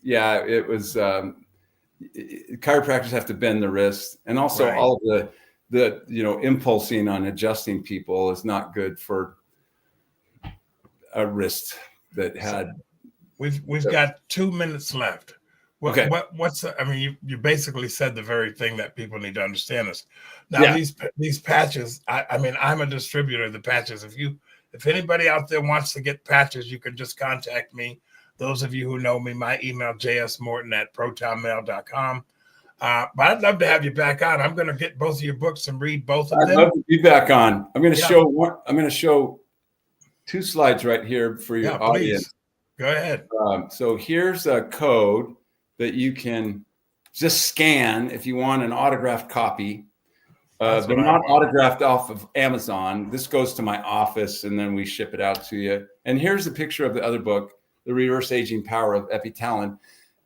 Yeah, it was chiropractors have to bend the wrist, and also all of the impulsing on adjusting people is not good for a wrist that had. We've got 2 minutes left. Okay. You basically said the very thing that people need to understand is now these patches. I'm a distributor of the patches. If anybody out there wants to get patches, you can just contact me. Those of you who know me, my email, jsmorton@protonmail.com. But I'd love to have you back on. I'm going to get both of your books and read both of them. I'd love to be back on. I'm going to show 2 slides right here for your audience. Please. Go ahead. So here's a code that you can just scan if you want an autographed copy. They're not autographed off of Amazon. This goes to my office, and then we ship it out to you. And here's a picture of the other book, The Reverse Aging Power of Epitalon.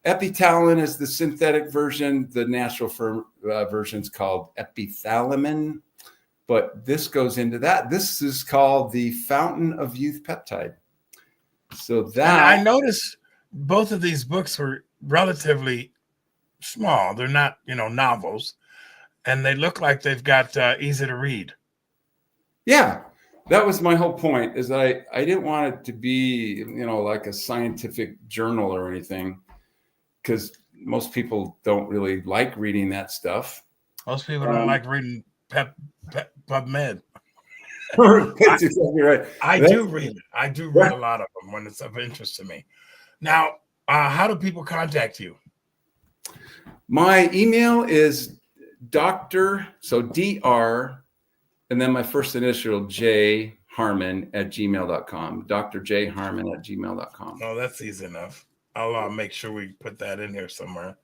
Epitalon is the synthetic version. The natural version is called epithalamin, but this goes into that. This is called the Fountain of Youth Peptide. So that I noticed both of these books were relatively small. They're not, novels, and they look like they've got easy to read. Yeah. That was my whole point, is I didn't want it to be, like a scientific journal or anything, because most people don't really like reading that stuff. Most people don't like reading PubMed. That's exactly right. I do read it. I do read a lot of them when it's of interest to me. Now, how do people contact you? My email is Dr. and then my first initial, J drjharmon@gmail.com. drjharmon@gmail.com. Oh, that's easy enough. I'll make sure we put that in here somewhere.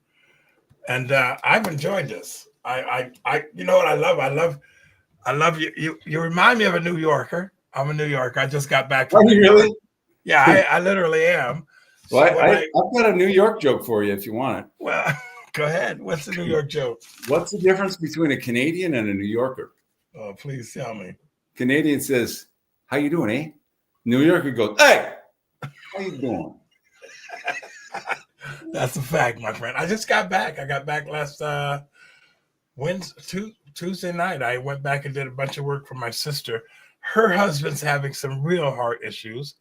And I've enjoyed this. You know what I love you. You remind me of a New Yorker. I'm a New Yorker. I just got back from Are you New York. really? Yeah, I literally am. Well, So I've got a New York joke for you if you want it. well, go ahead. What's the New York joke? What's the difference between a Canadian and a New Yorker? Oh, please tell me. Canadian says, "How you doing, eh?" New Yorker goes, "Hey, how you doing?" That's a fact, my friend. I just got back. I got back last Tuesday night. I went back and did a bunch of work for my sister. Her husband's having some real heart issues.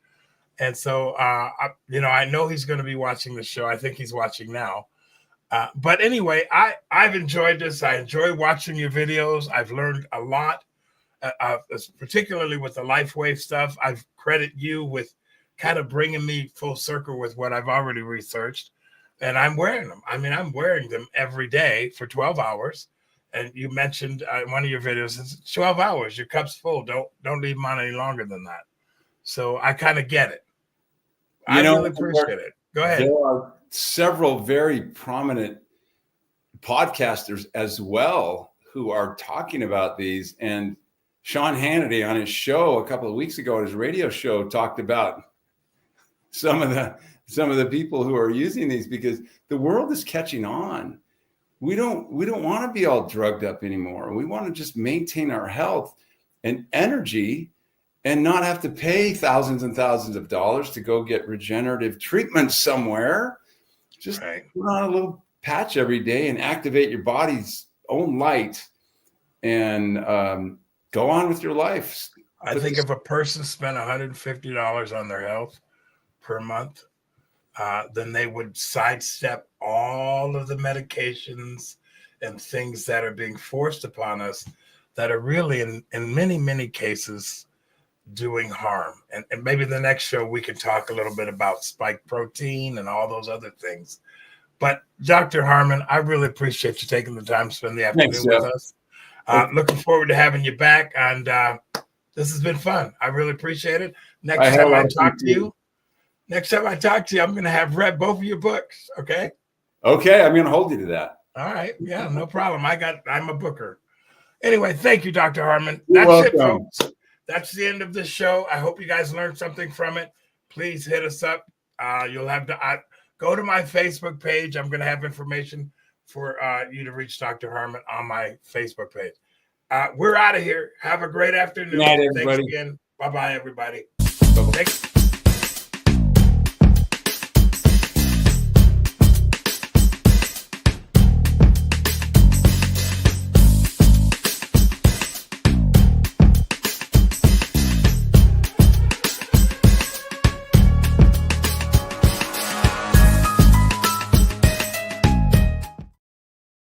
And so, I know he's going to be watching the show. I think he's watching now. But anyway, I've enjoyed this. I enjoy watching your videos. I've learned a lot, particularly with the LifeWave stuff. I credit you with kind of bringing me full circle with what I've already researched. And I'm wearing them. I mean, I'm wearing them every day for 12 hours. And you mentioned in one of your videos, it's 12 hours. Your cup's full. Don't leave them on any longer than that. So I kind of get it. I really appreciate it. Go ahead. There are several very prominent podcasters as well who are talking about these. And Sean Hannity on his show a couple of weeks ago, his radio show, talked about some of the people who are using these because the world is catching on. We don't want to be all drugged up anymore. We want to just maintain our health and energy and not have to pay thousands and thousands of dollars to go get regenerative treatment somewhere. Just put on a little patch every day and activate your body's own light and go on with your life. I think if a person spent $150 on their health per month, then they would sidestep all of the medications and things that are being forced upon us that are really, in many, many cases, doing harm. And maybe the next show we can talk a little bit about spike protein and all those other things. But Dr. Harmon, I really appreciate you taking the time to spend the afternoon with us. Looking forward to having you back. And this has been fun. I really appreciate it. Next time I talk to you, I'm going to have read both of your books. Okay. Okay. I'm going to hold you to that. All right. Yeah, no problem. I'm a booker. Anyway, thank you, Dr. Harmon. You're That's welcome. it, folks. That's the end of this show. I hope you guys learned something from it. Please hit us up. You'll have to go to my Facebook page. I'm going to have information for you to reach Dr. Harmon on my Facebook page. We're out of here. Have a great afternoon. Good night, everybody. Thanks again. Bye-bye, everybody. Bye-bye. Thanks.